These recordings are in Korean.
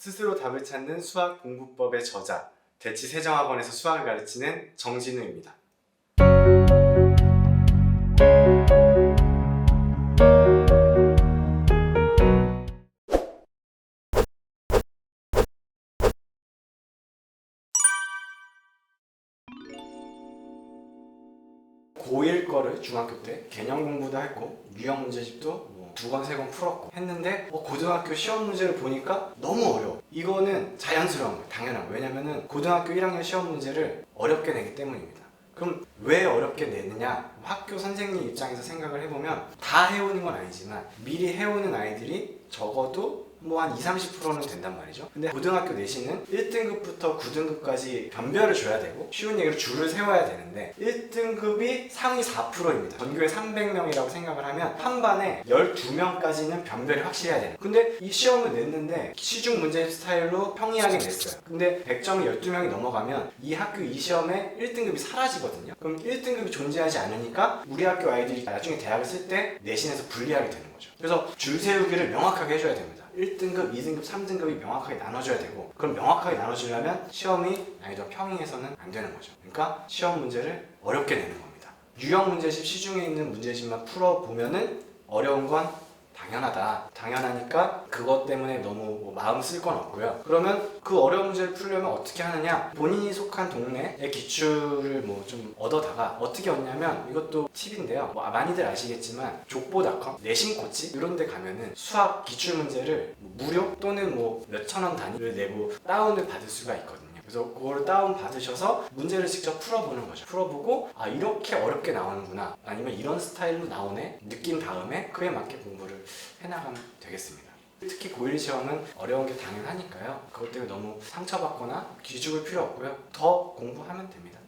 스스로 답을 찾는 수학 공부법의 저자, 대치세정학원에서 수학을 가르치는 정진우입니다. 고1 거를 중학교 때 개념 공부도 했고 유형 문제집도 2권, 3권 풀었고 했는데 고등학교 시험 문제를 보니까 너무 어려워. 이거는 자연스러운 거예요. 당연한 거예요. 왜냐면은 고등학교 1학년 시험 문제를 어렵게 내기 때문입니다. 그럼 왜 어렵게 내느냐? 학교 선생님 입장에서 생각을 해보면 다 해오는 건 아니지만 미리 해오는 아이들이 적어도 한 20-30%는 된단 말이죠. 근데 고등학교 내신은 1등급부터 9등급까지 변별을 줘야 되고 쉬운 얘기로 줄을 세워야 되는데 1등급이 상위 4%입니다. 전교에 300명이라고 생각을 하면 한 반에 12명까지는 변별이 확실해야 되는. 근데 이 시험을 냈는데 시중 문제 스타일로 평이하게 냈어요. 근데 100점이 12명이 넘어가면 이 학교 이 시험에 1등급이 사라지거든요. 그럼 1등급이 존재하지 않으니까 우리 학교 아이들이 나중에 대학을 쓸 때 내신에서 불리하게 되는 거죠. 그래서 줄 세우기를 명확하게 해줘야 됩니다. 1등급, 2등급, 3등급이 명확하게 나눠져야 되고, 그럼 명확하게 나눠지려면 시험이 난이도 평행해서는 안 되는 거죠. 그러니까 시험 문제를 어렵게 내는 겁니다. 유형 문제집, 시중에 있는 문제집만 풀어보면은 어려운 건 당연하니까 그것 때문에 너무 마음 쓸 건 없고요. 그러면 그 어려운 문제를 풀려면 어떻게 하느냐? 본인이 속한 동네의 기출을 좀 얻어다가 어떻게 얻냐면, 이것도 팁인데요. 많이들 아시겠지만 족보닷컴, 내신코치 이런 데 가면은 수학 기출 문제를 무료 또는 몇천 원 단위를 내고 다운을 받을 수가 있거든요. 그래서 그걸 다운 받으셔서 문제를 직접 풀어보는 거죠. 풀어보고 이렇게 어렵게 나오는구나, 아니면 이런 스타일로 나오네 느낀 다음에 그에 맞게 공부를 해나가면 되겠습니다. 특히 고1 시험은 어려운 게 당연하니까요. 그것 때문에 너무 상처받거나 기죽을 필요 없고요. 더 공부하면 됩니다.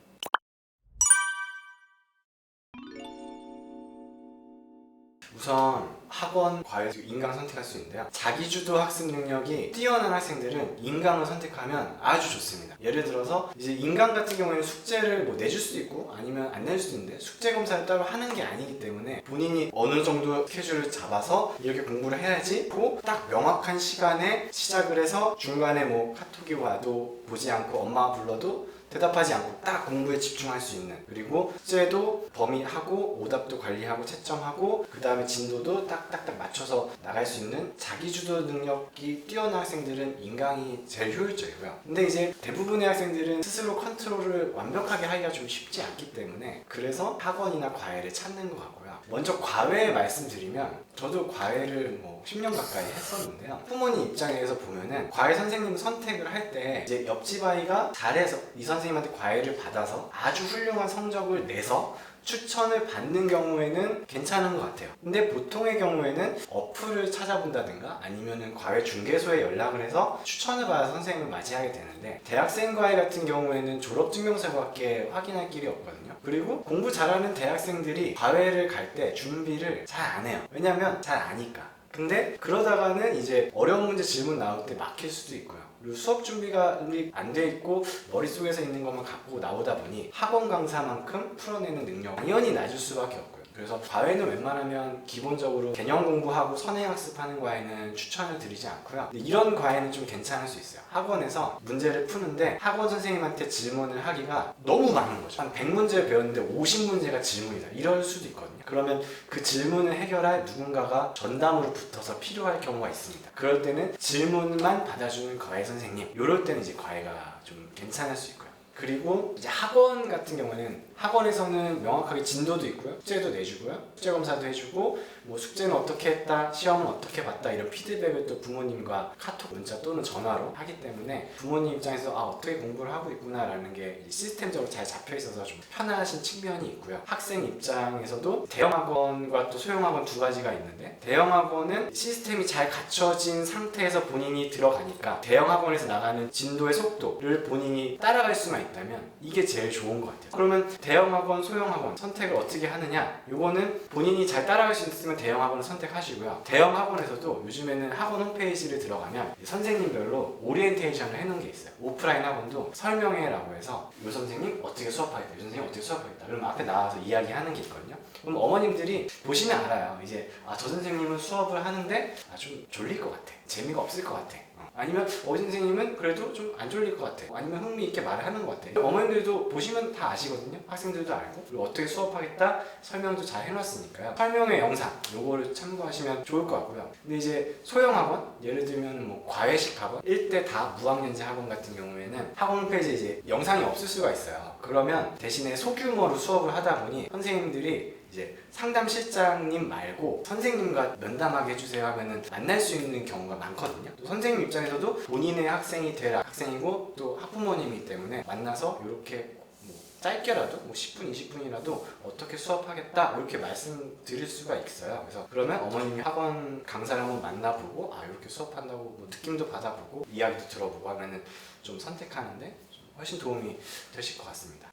우선 학원, 과외, 인강 선택할 수 있는데요. 자기주도 학습 능력이 뛰어난 학생들은 인강을 선택하면 아주 좋습니다. 예를 들어서 이제 인강 같은 경우에는 숙제를 내줄 수도 있고 아니면 안 낼 수도 있는데, 숙제 검사를 따로 하는 게 아니기 때문에 본인이 어느 정도 스케줄을 잡아서 이렇게 공부를 해야지 고 딱 명확한 시간에 시작을 해서 중간에 카톡이 와도 보지 않고 엄마가 불러도 대답하지 않고 딱 공부에 집중할 수 있는, 그리고 숙제도 범위하고 오답도 관리하고 채점하고 그 다음에 진도도 딱딱딱 맞춰서 나갈 수 있는 자기주도 능력이 뛰어난 학생들은 인강이 제일 효율적이고요. 근데 이제 대부분의 학생들은 스스로 컨트롤을 완벽하게 하기가 좀 쉽지 않기 때문에 그래서 학원이나 과외를 찾는 것 같고요. 먼저 과외 말씀드리면, 저도 과외를 10년 가까이 했었는데요. 부모님 입장에서 보면은 과외 선생님 선택을 할 때 이제 옆집 아이가 잘해서 이 선생님한테 과외를 받아서 아주 훌륭한 성적을 내서 추천을 받는 경우에는 괜찮은 것 같아요. 근데 보통의 경우에는 어플을 찾아본다든가 아니면은 과외 중개소에 연락을 해서 추천을 받아서 선생님을 맞이하게 되는데, 대학생 과외 같은 경우에는 졸업증명서밖에 확인할 길이 없거든요. 그리고 공부 잘하는 대학생들이 과외를 갈 때 준비를 잘 안 해요. 왜냐면 잘 아니까. 근데 그러다가는 이제 어려운 문제 질문 나올 때 막힐 수도 있고요. 그리고 수업 준비가 안 돼 있고 머릿속에서 있는 것만 갖고 나오다 보니 학원 강사만큼 풀어내는 능력 당연히 낮을 수밖에 없고요. 그래서 과외는 웬만하면 기본적으로 개념 공부하고 선행학습하는 과외는 추천을 드리지 않고요. 근데 이런 과외는 좀 괜찮을 수 있어요. 학원에서 문제를 푸는데 학원 선생님한테 질문을 하기가 너무 많은 거죠. 한 100문제를 배웠는데 50문제가 질문이다, 이럴 수도 있거든요. 그러면 그 질문을 해결할 누군가가 전담으로 붙어서 필요할 경우가 있습니다. 그럴 때는 질문만 받아주는 과외 선생님, 이럴 때는 이제 과외가 좀 괜찮을 수 있고요. 그리고 이제 학원 같은 경우는 학원에서는 명확하게 진도도 있고요, 숙제도 내주고요, 숙제 검사도 해주고 숙제는 어떻게 했다, 시험은 어떻게 봤다, 이런 피드백을 또 부모님과 카톡, 문자 또는 전화로 하기 때문에 부모님 입장에서 어떻게 공부를 하고 있구나 라는 게 시스템적으로 잘 잡혀 있어서 좀 편하신 측면이 있고요. 학생 입장에서도 대형학원과 또 소형학원 두 가지가 있는데, 대형학원은 시스템이 잘 갖춰진 상태에서 본인이 들어가니까 대형학원에서 나가는 진도의 속도를 본인이 따라갈 수만 있다면 이게 제일 좋은 것 같아요. 그러면 대형학원, 소형학원 선택을 어떻게 하느냐? 요거는 본인이 잘 따라갈 수 있으면 대형학원을 선택하시고요. 대형학원에서도 요즘에는 학원 홈페이지를 들어가면 선생님별로 오리엔테이션을 해놓은 게 있어요. 오프라인 학원도 설명회라고 해서 이 선생님 어떻게 수업하겠다, 이 선생님 어떻게 수업하겠다, 그럼 앞에 나와서 이야기하는 게 있거든요. 그럼 어머님들이 보시면 알아요. 이제 저 선생님은 수업을 하는데 좀 졸릴 것 같아, 재미가 없을 것 같아, 아니면 선생님은 그래도 좀 안 졸릴 것 같아. 아니면 흥미 있게 말을 하는 것 같아. 어머님들도 보시면 다 아시거든요. 학생들도 알고. 그리고 어떻게 수업하겠다 설명도 잘 해놨으니까요. 설명의 영상 요거를 참고하시면 좋을 것 같고요. 근데 이제 소형 학원, 예를 들면 뭐 과외식 학원, 1대 다 무학년제 학원 같은 경우에는 학원 홈페이지에 이제 영상이 없을 수가 있어요. 그러면 대신에 소규모로 수업을 하다 보니 선생님들이 이제 상담실장님 말고 선생님과 면담하게 해주세요 하면은 만날 수 있는 경우가 많거든요. 또 선생님 입장에서도 본인의 학생이 될 학생이고 또 학부모님이기 때문에 만나서 이렇게 뭐 짧게라도 뭐 10분, 20분이라도 어떻게 수업하겠다 이렇게 말씀드릴 수가 있어요. 그래서 그러면 어머님이 학원 강사를 한번 만나보고 이렇게 수업한다고 뭐 느낌도 받아보고 이야기도 들어보고 하면은 좀 선택하는데 좀 훨씬 도움이 되실 것 같습니다.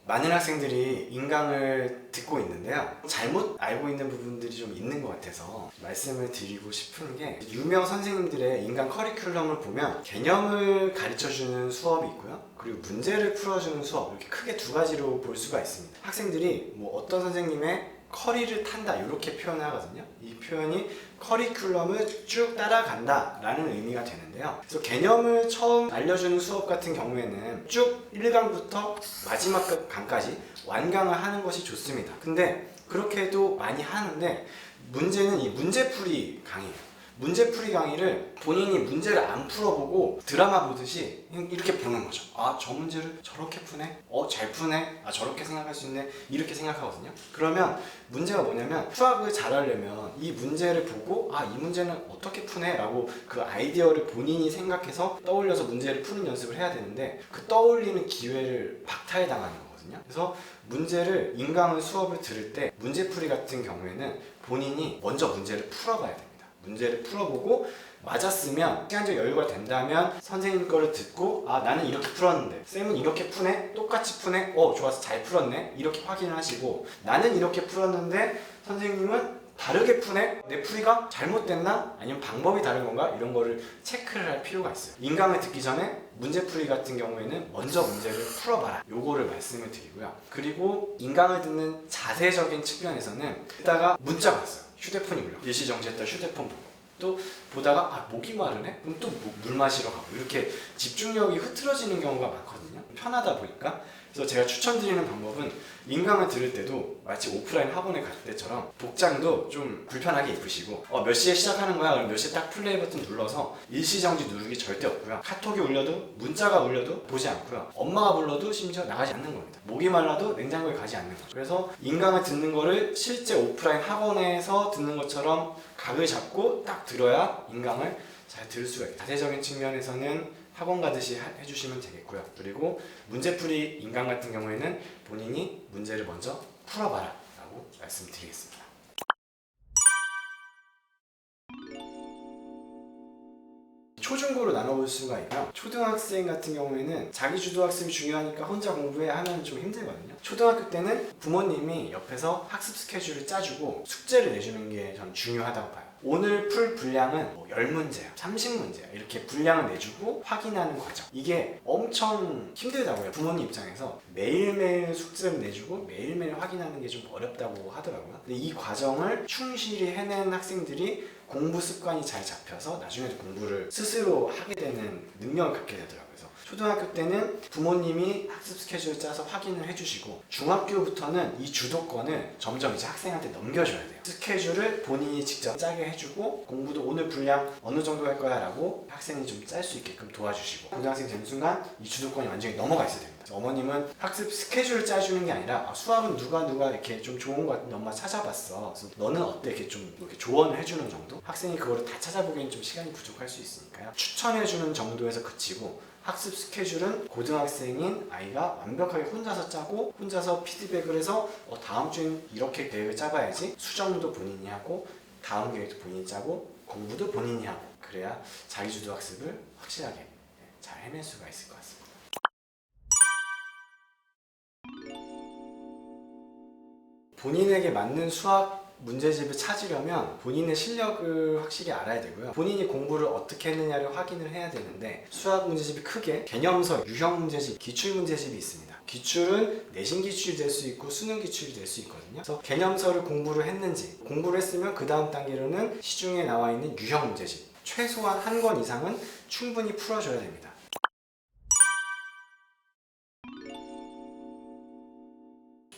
많은 학생들이 인강을 듣고 있는데요. 잘못 알고 있는 부분들이 좀 있는 것 같아서 말씀을 드리고 싶은 게, 유명 선생님들의 인강 커리큘럼을 보면 개념을 가르쳐주는 수업이 있고요. 그리고 문제를 풀어주는 수업, 이렇게 크게 두 가지로 볼 수가 있습니다. 학생들이 뭐 어떤 선생님의 커리를 탄다 이렇게 표현을 하거든요. 이 표현이 커리큘럼을 쭉 따라간다 라는 의미가 되는데요. 그래서 개념을 처음 알려주는 수업 같은 경우에는 쭉 1강부터 마지막 강까지 완강을 하는 것이 좋습니다. 근데 그렇게도 많이 하는데 문제는 이 문제풀이 강의예요. 문제풀이 강의를 본인이 문제를 안 풀어보고 드라마 보듯이 이렇게 보는 거죠. 저 문제를 저렇게 푸네? 잘 푸네? 저렇게 생각할 수 있네? 이렇게 생각하거든요. 그러면 문제가 뭐냐면 수학을 잘하려면 이 문제를 보고 이 문제는 어떻게 푸네? 라고 그 아이디어를 본인이 생각해서 떠올려서 문제를 푸는 연습을 해야 되는데 그 떠올리는 기회를 박탈당하는 거거든요. 그래서 문제를 인강을 수업을 들을 때 문제풀이 같은 경우에는 본인이 먼저 문제를 풀어봐야 됩니다. 문제를 풀어보고 맞았으면 시간적 여유가 된다면 선생님 거를 듣고 나는 이렇게 풀었는데 쌤은 이렇게 푸네? 똑같이 푸네? 좋았어, 잘 풀었네? 이렇게 확인을 하시고, 나는 이렇게 풀었는데 선생님은 다르게 푸네? 내 풀이가 잘못됐나? 아니면 방법이 다른 건가? 이런 거를 체크를 할 필요가 있어요. 인강을 듣기 전에 문제풀이 같은 경우에는 먼저 문제를 풀어봐라, 요거를 말씀을 드리고요. 그리고 인강을 듣는 자세적인 측면에서는 듣다가 문자가 왔어요. 휴대폰이 울려. 일시정지했다 휴대폰 보고 또 보다가 목이 마르네? 그럼 또 물 마시러 가고, 이렇게 집중력이 흐트러지는 경우가 많거든요. 편하다 보니까. 그래서 제가 추천드리는 방법은 인강을 들을 때도 마치 오프라인 학원에 갈 때처럼 복장도 좀 불편하게 입으시고 몇 시에 시작하는 거야? 그럼 몇 시에 딱 플레이 버튼 눌러서 일시정지 누르기 절대 없고요. 카톡이 울려도 문자가 울려도 보지 않고요. 엄마가 불러도 심지어 나가지 않는 겁니다. 목이 말라도 냉장고에 가지 않는 거죠. 그래서 인강을 듣는 거를 실제 오프라인 학원에서 듣는 것처럼 각을 잡고 딱 들어야 인강을 잘 들을 수가 있어요. 자세적인 측면에서는 학원 가듯이 해주시면 되겠고요. 그리고 문제풀이 인강 같은 경우에는 본인이 문제를 먼저 풀어봐라 라고 말씀드리겠습니다. 초중고로 나눠볼 수가 있고요. 초등학생 같은 경우에는 자기주도 학습이 중요하니까 혼자 공부해 하면 좀 힘들거든요. 초등학교 때는 부모님이 옆에서 학습 스케줄을 짜주고 숙제를 내주는 게 저는 중요하다고 봐요. 오늘 풀 분량은 10문제야, 30문제야 이렇게 분량을 내주고 확인하는 과정, 이게 엄청 힘들다고요. 부모님 입장에서 매일매일 숙제를 내주고 매일매일 확인하는 게 좀 어렵다고 하더라고요. 근데 이 과정을 충실히 해낸 학생들이 공부 습관이 잘 잡혀서 나중에 공부를 스스로 하게 되는 능력을 갖게 되더라고요. 그래서 초등학교 때는 부모님이 학습 스케줄을 짜서 확인을 해주시고, 중학교부터는 이 주도권을 점점 이제 학생한테 넘겨줘야 돼요. 스케줄을 본인이 직접 짜게 해주고, 공부도 오늘 분량 어느 정도 할 거야 라고 학생이 좀 짤 수 있게끔 도와주시고, 고등학생 되는 순간 이 주도권이 완전히 넘어가 있어야 됩니다. 어머님은 학습 스케줄을 짜주는 게 아니라 수학은 누가 이렇게 좀 좋은 거 같은데 엄마 찾아봤어, 그래서 너는 어때? 이렇게 좀 이렇게 조언을 해주는 정도? 학생이 그거를 다 찾아보기엔 좀 시간이 부족할 수 있으니까요. 추천해주는 정도에서 그치고, 학습 스케줄은 고등학생인 아이가 완벽하게 혼자서 짜고 혼자서 피드백을 해서 다음 주엔 이렇게 계획을 짜봐야지, 수정도 본인이 하고 다음 계획도 본인이 짜고 공부도 본인이 하고, 그래야 자기주도 학습을 확실하게 잘 해낼 수가 있을 것 같습니다. 본인에게 맞는 수학 문제집을 찾으려면 본인의 실력을 확실히 알아야 되고요. 본인이 공부를 어떻게 했느냐를 확인을 해야 되는데, 수학 문제집이 크게 개념서, 유형 문제집, 기출 문제집이 있습니다. 기출은 내신 기출이 될 수 있고 수능 기출이 될 수 있거든요. 그래서 개념서를 공부를 했는지, 공부를 했으면 그 다음 단계로는 시중에 나와 있는 유형 문제집, 최소한 한 권 이상은 충분히 풀어줘야 됩니다.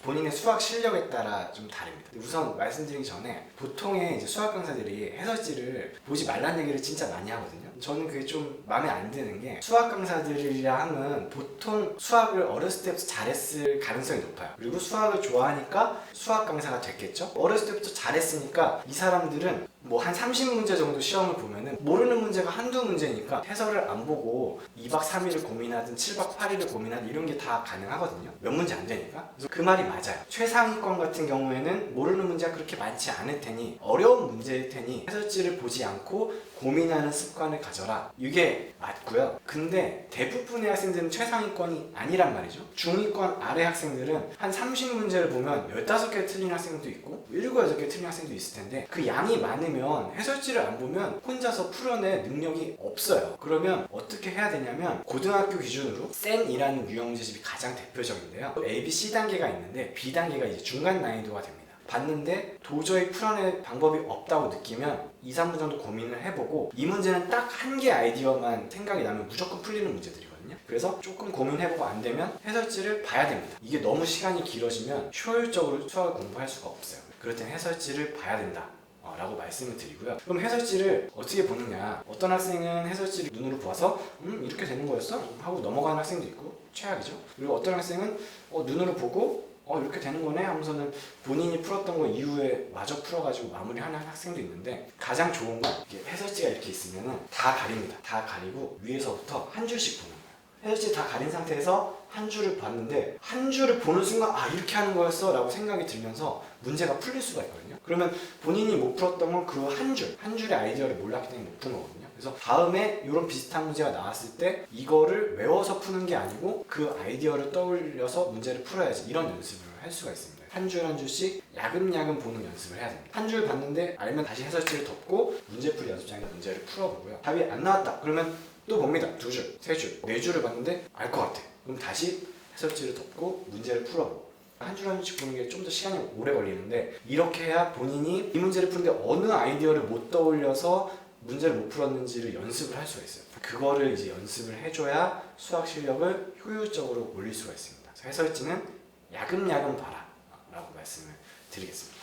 본인의 수학 실력에 따라 좀 다릅니다. 우선 말씀드리기 전에 보통의 이제 수학 강사들이 해설지를 보지 말라는 얘기를 진짜 많이 하거든요. 저는 그게 좀 마음에 안 드는 게, 수학 강사들이라 하면 보통 수학을 어렸을 때부터 잘했을 가능성이 높아요. 그리고 수학을 좋아하니까 수학 강사가 됐겠죠? 어렸을 때부터 잘했으니까 이 사람들은 뭐 한 30문제 정도 시험을 보면은 모르는 문제가 한두 문제니까 해설을 안 보고 2박 3일을 고민하든 7박 8일을 고민하든 이런 게 다 가능하거든요. 몇 문제 안 되니까. 그래서 그 말이 맞아요. 최상위권 같은 경우에는 모르는 문제가 그렇게 많지 않을 테니, 어려운 문제일 테니 해설지를 보지 않고 고민하는 습관을 가져라. 이게 맞고요. 근데 대부분의 학생들은 최상위권이 아니란 말이죠. 중위권 아래 학생들은 한 30문제를 보면 15개 틀린 학생도 있고 7, 8개 틀린 학생도 있을 텐데, 그 양이 많으면 해설지를 안 보면 혼자서 풀어낼 능력이 없어요. 그러면 어떻게 해야 되냐면, 고등학교 기준으로 센이라는 유형 문제집이 가장 대표적인데요. A, B, C 단계가 있는데 B 단계가 이제 중간 난이도가 됩니다. 봤는데 도저히 풀어낼 방법이 없다고 느끼면 2, 3분 정도 고민을 해보고, 이 문제는 딱 한 개 아이디어만 생각이 나면 무조건 풀리는 문제들이거든요. 그래서 조금 고민해보고 안 되면 해설지를 봐야 됩니다. 이게 너무 시간이 길어지면 효율적으로 수학을 공부할 수가 없어요. 그럴 땐 해설지를 봐야 된다 라고 말씀을 드리고요. 그럼 해설지를 어떻게 보느냐, 어떤 학생은 해설지를 눈으로 보아서 이렇게 되는 거였어? 하고 넘어가는 학생도 있고, 최악이죠. 그리고 어떤 학생은 눈으로 보고 이렇게 되는 거네 하면서는 본인이 풀었던 거 이후에 마저 풀어가지고 마무리하는 학생도 있는데, 가장 좋은 건 해설지가 이렇게 있으면 다 가립니다. 다 가리고 위에서부터 한 줄씩 보는 거예요. 해설지 다 가린 상태에서 한 줄을 봤는데, 한 줄을 보는 순간 이렇게 하는 거였어 라고 생각이 들면서 문제가 풀릴 수가 있거든요. 그러면 본인이 못 풀었던 건 그 한 줄의 아이디어를 몰랐기 때문에 못 푼 거거든요. 그래서 다음에 이런 비슷한 문제가 나왔을 때 이거를 외워서 푸는 게 아니고 그 아이디어를 떠올려서 문제를 풀어야지, 이런 연습을 할 수가 있습니다. 한 줄 한 줄씩 야금야금 보는 연습을 해야 됩니다. 한 줄 봤는데 알면 다시 해설지를 덮고 문제풀이 연습장에서 문제를 풀어보고요. 답이 안 나왔다 그러면 또 봅니다. 2줄, 3줄, 4줄을 봤는데 알 것 같아. 그럼 다시 해설지를 덮고 문제를 풀어보고, 한 줄 한 줄씩 보는 게 좀 더 시간이 오래 걸리는데, 이렇게 해야 본인이 이 문제를 푸는데 어느 아이디어를 못 떠올려서 문제를 못 풀었는지를 연습을 할 수가 있어요. 그거를 이제 연습을 해줘야 수학 실력을 효율적으로 올릴 수가 있습니다. 그래서 해설지는 야금야금 봐라 라고 말씀을 드리겠습니다.